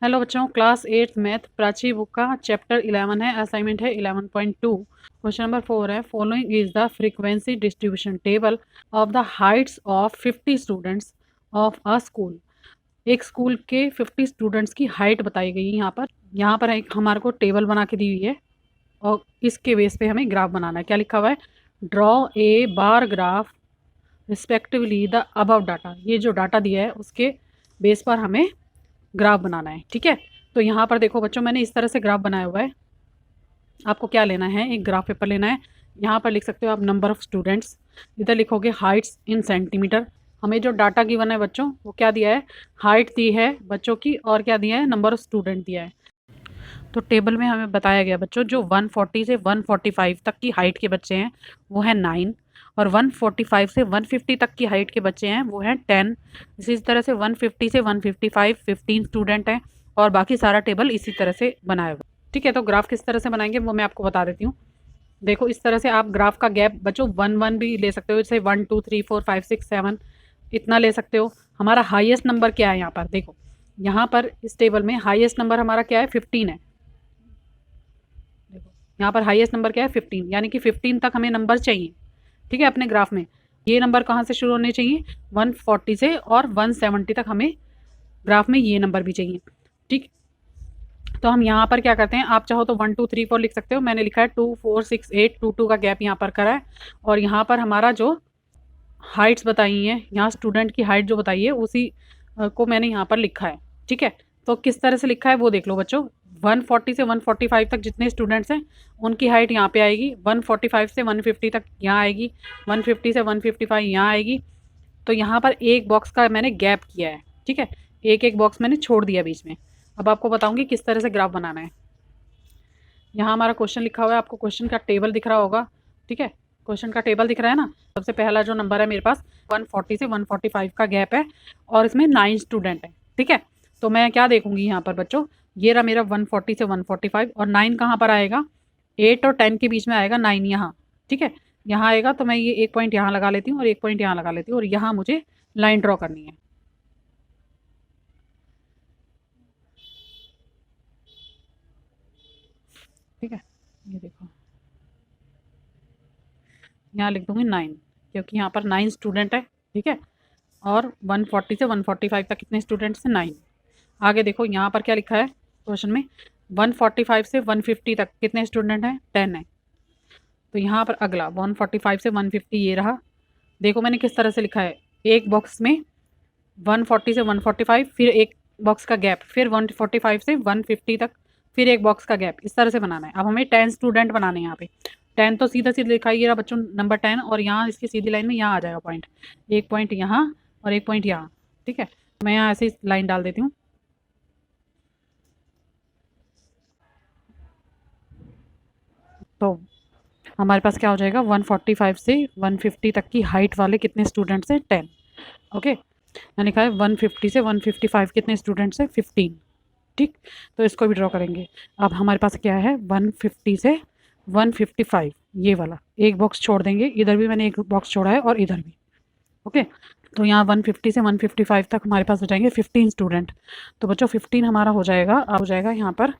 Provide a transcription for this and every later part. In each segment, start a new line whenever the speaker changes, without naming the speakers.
Hello बच्चों, class 8th math Prachi book का chapter 11 है। असाइनमेंट है 11.2। क्वेश्चन नंबर 4 है, following is the frequency distribution table of the Heights of 50 students of a school. एक school के 50 students की height बताई गई है। यहाँ पर एक हमारे को टेबल बना के दी हुई है और इसके बेस पे हमें ग्राफ बनाना है। क्या लिखा हुआ है? Draw a bar graph respectively the above data. ये जो डाटा दिया है उसके बेस पर हमें ग्राफ बनाना है। ठीक है, तो यहाँ पर देखो बच्चों, मैंने इस तरह से ग्राफ बनाया हुआ है। आपको क्या लेना है? एक ग्राफ पेपर लेना है। यहाँ पर लिख सकते हो आप नंबर ऑफ़ स्टूडेंट्स, इधर लिखोगे हाइट्स इन सेंटीमीटर। हमें जो डाटा गिवन है बच्चों, वो क्या दिया है? हाइट दी है बच्चों की और क्या दिया है? नंबर ऑफ़ स्टूडेंट दिया है। तो टेबल में हमें बताया गया बच्चों, जो 140 से 145 तक की हाइट के बच्चे हैं वो है 9, और 145 से 150 तक की हाइट के बच्चे हैं वो हैं 10। इसी तरह से 150 से 155 15 स्टूडेंट हैं, और बाकी सारा टेबल इसी तरह से बनाया हुआ है। ठीक है, तो ग्राफ किस तरह से बनाएंगे वो मैं आपको बता देती हूँ। देखो, इस तरह से आप ग्राफ का गैप बच्चों 1 1 भी ले सकते हो, जैसे 1 2 3 4 5 6 7 इतना ले सकते हो। हमारा हाईएस्ट नंबर क्या है? यहाँ पर देखो, यहाँ पर इस टेबल में हाईएस्ट नंबर हमारा क्या है? 15 है। देखो, यहाँ पर हाईएस्ट नंबर क्या है? 15, यानी कि 15 तक हमें नंबर चाहिए। ठीक है, अपने ग्राफ में ये नंबर कहाँ से शुरू होने चाहिए? 140 से, और 170 तक हमें ग्राफ में ये नंबर भी चाहिए। ठीक, तो हम यहाँ पर क्या करते हैं, आप चाहो तो 1 2 3 4 लिख सकते हो। मैंने लिखा है 2 4 6 8, 2 2 का गैप यहाँ पर करा है। और यहाँ पर हमारा जो हाइट्स बताई हैं, यहाँ स्टूडेंट की हाइट जो बताई है उसी को मैंने यहाँ पर लिखा है। ठीक है, तो किस तरह से लिखा है वो देख लो बच्चों। 140 से 145 तक जितने स्टूडेंट्स हैं उनकी हाइट यहाँ पे आएगी। 145 से 150 तक यहाँ आएगी। 150 से 155 यहाँ आएगी। तो यहाँ पर एक बॉक्स का मैंने गैप किया है। ठीक है, एक एक बॉक्स मैंने छोड़ दिया बीच में। अब आपको बताऊँगी किस तरह से ग्राफ बनाना है। यहाँ हमारा क्वेश्चन लिखा हुआ है, आपको क्वेश्चन का टेबल दिख रहा होगा। ठीक है, क्वेश्चन का टेबल दिख रहा है ना। सबसे पहला जो नंबर है मेरे पास 140 से 145 का गैप है, और इसमें 9 स्टूडेंट है। ठीक है, तो मैं क्या देखूंगी यहाँ पर बच्चों, ये रहा मेरा 140 से 145, और 9 कहाँ पर आएगा? 8 और 10 के बीच में आएगा 9 यहाँ। ठीक है, यहाँ आएगा, तो मैं ये एक पॉइंट यहाँ लगा लेती हूँ और एक पॉइंट यहाँ लगा लेती हूँ, और यहाँ मुझे लाइन ड्रॉ करनी है। ठीक है, ये देखो, यहाँ लिख दूंगी 9, क्योंकि यहाँ पर 9 स्टूडेंट है। ठीक है, और 140 से 145 तक कितने स्टूडेंट्स हैं? 9। आगे देखो, यहाँ पर क्या लिखा है क्वेश्चन में? 145 से 150 तक कितने स्टूडेंट हैं? 10 है। तो यहाँ पर अगला 145 से 150 ये रहा। देखो मैंने किस तरह से लिखा है, एक बॉक्स में 140 से 145, फिर एक बॉक्स का गैप, फिर 145 से 150 तक, फिर एक बॉक्स का गैप। इस तरह से बनाना है। अब हमें 10 स्टूडेंट बनाने हैं यहाँ पे। 10 तो सीधा सीधा लिखा ही रहा बच्चों, नंबर 10, और यहाँ इसकी सीधी लाइन में यहाँ आ जाएगा पॉइंट। एक पॉइंट यहाँ और एक पॉइंट यहाँ। ठीक है, मैं यहाँ ऐसे लाइन डाल देती हूँ। तो हमारे पास क्या हो जाएगा? 145 से 150 तक की हाइट वाले कितने स्टूडेंट्स हैं? 10। ओके, मैंने लिखा है 150 से 155 कितने स्टूडेंट्स हैं? 15। ठीक, तो इसको भी ड्रॉ करेंगे। अब हमारे पास क्या है? 150 से 155, ये वाला एक बॉक्स छोड़ देंगे। इधर भी मैंने एक बॉक्स छोड़ा है और इधर भी। ओके, तो यहाँ 150 से 155 तक हमारे पास हो जाएंगे 15 स्टूडेंट। तो बच्चों 15 हमारा हो जाएगा, अब हो जाएगा यहाँ पर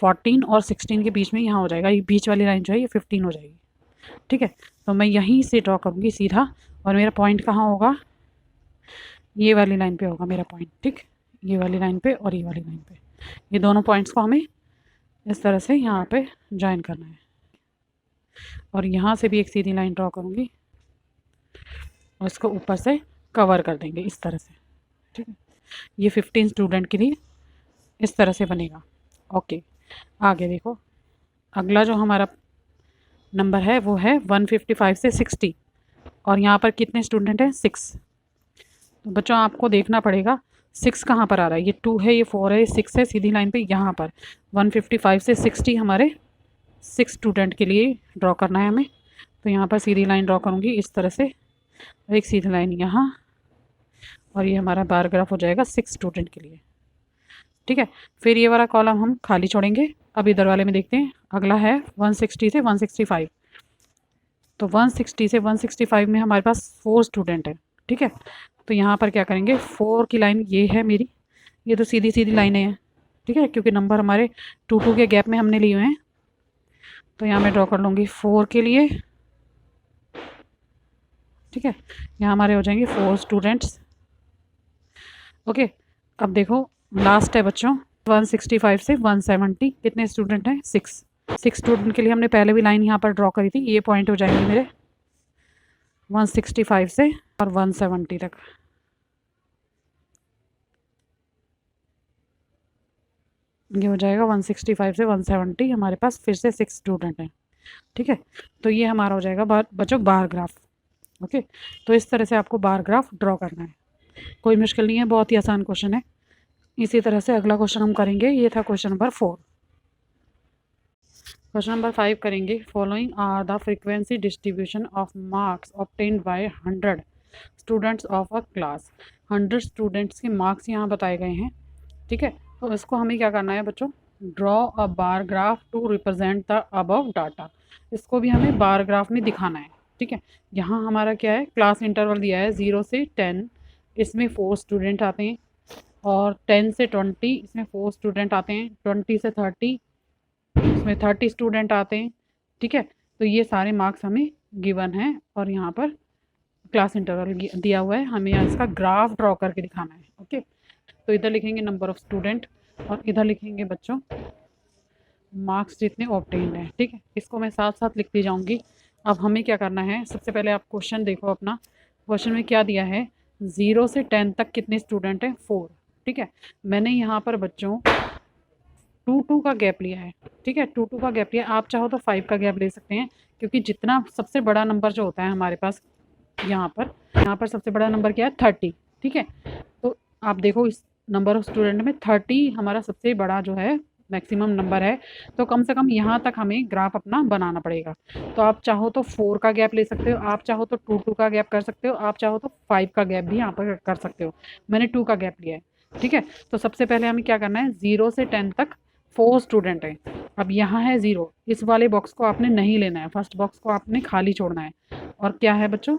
14 और 16 के बीच में यहाँ हो जाएगा। ये बीच वाली लाइन जो है ये 15 हो जाएगी। ठीक है, तो मैं यहीं से ड्रॉ करूँगी सीधा, और मेरा पॉइंट कहाँ होगा? ये वाली लाइन पे होगा मेरा पॉइंट। ठीक, ये वाली लाइन पे और ये वाली लाइन पे, ये दोनों पॉइंट्स को हमें इस तरह से यहाँ पे ज्वाइन करना है। और यहाँ से भी एक सीधी लाइन ड्रॉ करूँगी और इसको ऊपर से कवर कर देंगे इस तरह से। ठीक है, ये 15 स्टूडेंट के लिए इस तरह से बनेगा। ओके, आगे देखो, अगला जो हमारा नंबर है वो है 155 से 60, और यहाँ पर कितने स्टूडेंट हैं? 6। तो बच्चों आपको देखना पड़ेगा 6 कहाँ पर आ रहा है। ये 2 है, ये 4 है, ये 6 है, सीधी लाइन पे यहाँ पर 155 से 60 हमारे 6 स्टूडेंट के लिए ड्रॉ करना है हमें। तो यहाँ पर सीधी लाइन ड्रॉ करूँगी इस तरह से, एक सीधी लाइन यहाँ, और ये हमारा बार ग्राफ हो जाएगा 6 स्टूडेंट के लिए। ठीक है, फिर ये वाला कॉलम हम खाली छोड़ेंगे। अब इधर वाले में देखते हैं, अगला है 160 से 165। तो 160 से 165 में हमारे पास 4 स्टूडेंट हैं। ठीक है, तो यहाँ पर क्या करेंगे, 4 की लाइन ये है मेरी, ये तो सीधी सीधी लाइनें हैं। ठीक है, क्योंकि नंबर हमारे 2 के गैप में हमने लिए हुए हैं। तो यहाँ मैं ड्रॉ कर लूँगी 4 के लिए। ठीक है, यहाँ हमारे हो जाएंगे 4 स्टूडेंट्स। ओके, अब देखो लास्ट है बच्चों 165 से 170 कितने स्टूडेंट हैं? 6 स्टूडेंट के लिए हमने पहले भी लाइन यहाँ पर ड्रॉ करी थी। ये पॉइंट हो जाएंगे मेरे 165 से और 170 तक। ये हो जाएगा 165 से 170। हमारे पास फिर से 6 स्टूडेंट हैं। ठीक है, तो ये हमारा हो जाएगा बच्चों बार ग्राफ। ओके, तो इस तरह से आपको बार ग्राफ ड्रॉ करना है। कोई मुश्किल नहीं है, बहुत ही आसान क्वेश्चन है। इसी तरह से अगला क्वेश्चन हम करेंगे। ये था क्वेश्चन नंबर 4। क्वेश्चन नंबर 5 करेंगे। Following are the frequency distribution of marks obtained by 100 students of a class. 100 students के मार्क्स यहाँ बताए गए हैं। ठीक है, तो इसको हमें क्या करना है बच्चों? Draw a bar graph to represent the above data. इसको भी हमें बार ग्राफ में दिखाना है। ठीक है, यहाँ हमारा क्या है? क्लास इंटरवल दिया है 0 से 10, इसमें 4 स्टूडेंट आते हैं। और 10 से 20 इसमें 4 स्टूडेंट आते हैं। 20 से 30 इसमें 30 स्टूडेंट आते हैं। ठीक है, तो ये सारे मार्क्स हमें गिवन हैं और यहाँ पर क्लास इंटरवल दिया हुआ है। हमें यहाँ इसका ग्राफ ड्रॉ करके दिखाना है। ओके, तो इधर लिखेंगे नंबर ऑफ़ स्टूडेंट और इधर लिखेंगे बच्चों मार्क्स जितने ऑब्टेन्ड हैं। ठीक है, इसको मैं साथ साथ लिखती जाऊंगी। अब हमें क्या करना है? सबसे पहले आप क्वेश्चन देखो अपना। क्वेश्चन में क्या दिया है? 0 से 10 तक कितने स्टूडेंट हैं? 4। ठीक है, मैंने यहाँ पर बच्चों 2 का गैप लिया है। ठीक है, 2 का गैप लिया। आप चाहो तो 5 का गैप ले सकते हैं, क्योंकि जितना सबसे बड़ा नंबर जो होता है हमारे पास यहाँ पर सबसे बड़ा नंबर क्या है? 30। ठीक है, तो आप देखो इस नंबर ऑफ स्टूडेंट में 30 हमारा सबसे बड़ा जो है मैक्सिमम नंबर है। तो कम से कम यहाँ तक हमें ग्राफ अपना बनाना पड़ेगा। तो आप चाहो तो 4 का गैप ले सकते हो, आप चाहो तो 2 का गैप कर सकते हो, आप चाहो तो 5 का गैप भी यहाँ पर कर सकते हो। मैंने 2 का गैप लिया है। ठीक है, तो सबसे पहले हमें क्या करना है? 0 से 10 तक 4 स्टूडेंट हैं। अब यहाँ है 0, इस वाले बॉक्स को आपने नहीं लेना है, फर्स्ट बॉक्स को आपने खाली छोड़ना है। और क्या है बच्चों?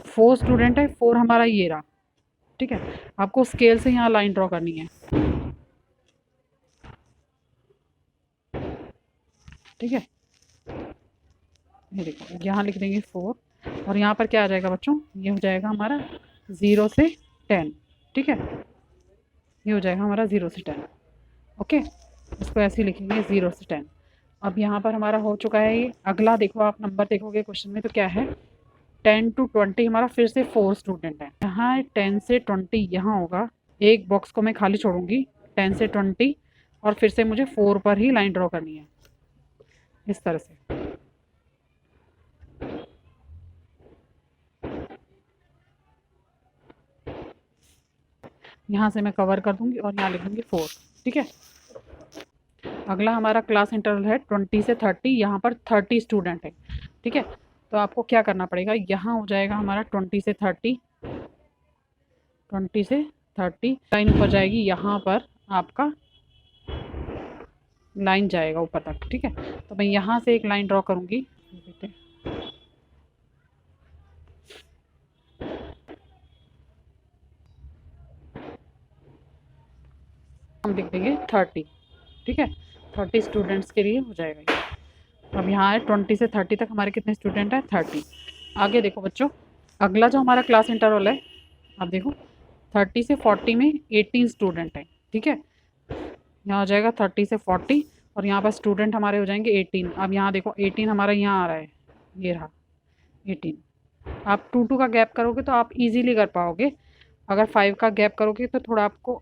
4 स्टूडेंट है। 4 हमारा ये रहा। ठीक है, आपको स्केल से यहाँ लाइन ड्रॉ करनी है। ठीक है, ये देखो यहाँ लिख देंगे 4 और यहाँ पर क्या आ जाएगा बच्चों? ये हो जाएगा हमारा 0 से 10। ठीक है, ये हो जाएगा हमारा 0 से 10। ओके, इसको ऐसे ही लिखेंगे 0 से 10। अब यहाँ पर हमारा हो चुका है ये। अगला देखो, आप नंबर देखोगे क्वेश्चन में तो क्या है? 10 to 20 हमारा फिर से 4 स्टूडेंट है। यहाँ 10 से 20 यहाँ होगा, एक बॉक्स को मैं खाली छोड़ूंगी 10 से 20 और फिर से मुझे 4 पर ही लाइन ड्रॉ करनी है इस तरह से। यहाँ से मैं कवर कर दूंगी और यहाँ लिखूंगी 4। ठीक है, अगला हमारा क्लास इंटरवल है 20 से 30। यहाँ पर 30 स्टूडेंट है। ठीक है, तो आपको क्या करना पड़ेगा? यहाँ हो जाएगा हमारा 20 से 30, 20 से 30 लाइन ऊपर जाएगी। यहाँ पर आपका लाइन जाएगा ऊपर तक। ठीक है, तो मैं यहाँ से एक लाइन ड्रॉ करूँगी। हम लिख देंगे 30। ठीक है, 30 स्टूडेंट्स के लिए हो जाएगा ये। अब यहाँ है 20 से 30 तक हमारे कितने स्टूडेंट हैं? 30। आगे देखो बच्चों, अगला जो हमारा क्लास इंटरवल है, अब देखो 30 से 40 में 18 स्टूडेंट हैं। ठीक है, यहाँ हो जाएगा 30 से 40 और यहाँ पर स्टूडेंट हमारे हो जाएंगे 18। अब यहाँ देखो 18 हमारा यहाँ आ रहा है, ये रहा 18। आप 2 का गैप करोगे तो आप इजीली कर पाओगे। अगर 5 का गैप करोगे तो थोड़ा आपको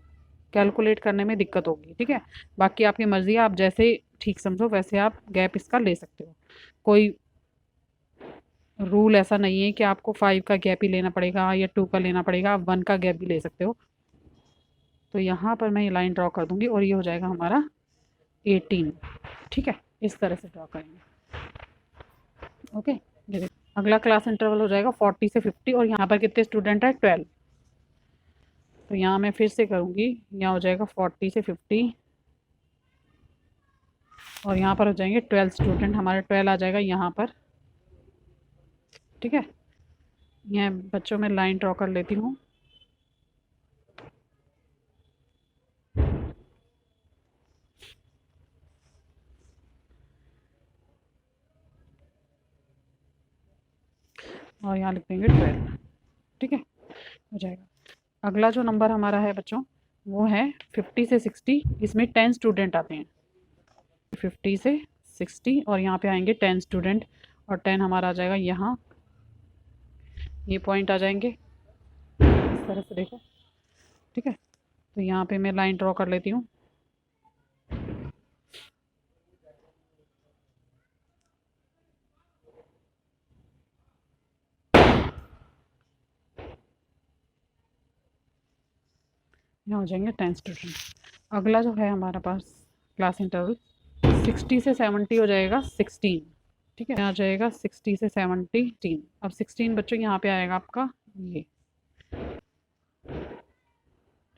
कैलकुलेट करने में दिक्कत होगी। ठीक है, बाकी आपकी मर्ज़ी है, आप जैसे ठीक समझो वैसे आप गैप इसका ले सकते हो। कोई रूल ऐसा नहीं है कि आपको 5 का गैप ही लेना पड़ेगा या 2 का लेना पड़ेगा, आप 1 का गैप भी ले सकते हो। तो यहाँ पर मैं ये लाइन ड्रॉ कर दूँगी और ये हो जाएगा हमारा 18। ठीक है, इस तरह से ड्रॉ करेंगे। ओके, ये देखो अगला क्लास इंटरवल हो जाएगा 40 से 50 और यहाँ पर कितने स्टूडेंट है? 12। तो यहाँ मैं फिर से करूँगी, यहाँ हो जाएगा 40 से 50 और यहाँ पर हो जाएंगे 12 स्टूडेंट। हमारे 12 आ जाएगा यहाँ पर। ठीक है, यहाँ बच्चों में लाइन ड्रॉ कर लेती हूँ। और यहाँ लिख देंगे 12। ठीक है, हो जाएगा। अगला जो नंबर हमारा है बच्चों वो है 50 से 60। इसमें 10 स्टूडेंट आते हैं। 50 से 60 और यहाँ पे आएंगे 10 स्टूडेंट, और 10 हमारा आ जाएगा यहाँ, ये पॉइंट आ जाएंगे इस तरह से, देखो। ठीक है, तो यहाँ पे मैं लाइन ड्रॉ कर लेती हूँ। यहाँ हो जाएंगे 10 स्टूडेंट। अगला जो है हमारे पास क्लास इंटरवल 60 से 70 हो जाएगा 16। ठीक है, यहाँ आ जाएगा 60 से 70। अब 16 बच्चों यहाँ पे आएगा आपका ये।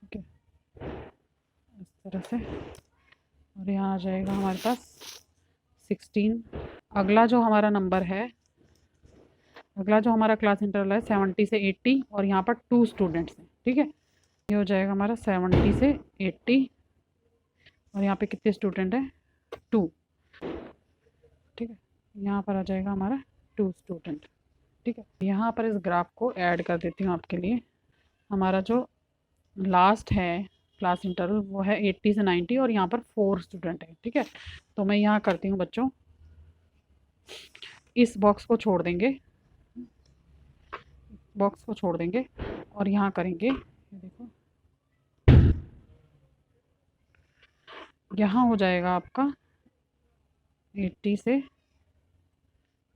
ठीक है, इस तरह से, और यहाँ आ जाएगा हमारे पास 16। अगला जो हमारा नंबर है, अगला जो हमारा क्लास इंटरवल है 70 से 80 और यहाँ पर 2 स्टूडेंट्स हैं। ठीक है, ये हो जाएगा हमारा 70 से 80 और यहाँ पे कितने स्टूडेंट हैं? 2। ठीक है, यहाँ पर आ जाएगा हमारा 2 स्टूडेंट। ठीक है, यहाँ पर इस ग्राफ को ऐड कर देती हूँ आपके लिए। हमारा जो लास्ट है क्लास इंटरवल वो है 80 से 90 और यहाँ पर 4 स्टूडेंट है। ठीक है, तो मैं यहाँ करती हूँ बच्चों, इस बॉक्स को छोड़ देंगे, बॉक्स को छोड़ देंगे और यहाँ करेंगे, ये देखो, यहाँ हो जाएगा आपका 80 से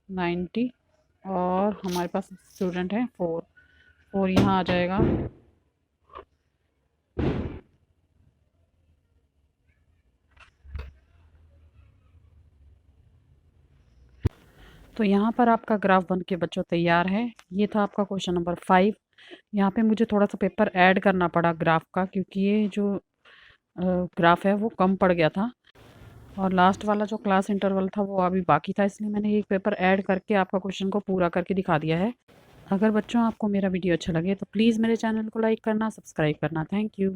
90 और हमारे पास स्टूडेंट हैं 4 यहाँ आ जाएगा। तो यहाँ पर आपका ग्राफ बन के बच्चों तैयार है। ये था आपका क्वेश्चन नंबर 5। यहाँ पे मुझे थोड़ा सा पेपर ऐड करना पड़ा ग्राफ का, क्योंकि ये जो ग्राफ है वो कम पड़ गया था और लास्ट वाला जो क्लास इंटरवल था वो अभी बाकी था, इसलिए मैंने एक पेपर ऐड करके आपका क्वेश्चन को पूरा करके दिखा दिया है। अगर बच्चों आपको मेरा वीडियो अच्छा लगे तो प्लीज़ मेरे चैनल को लाइक करना, सब्सक्राइब करना। Thank you.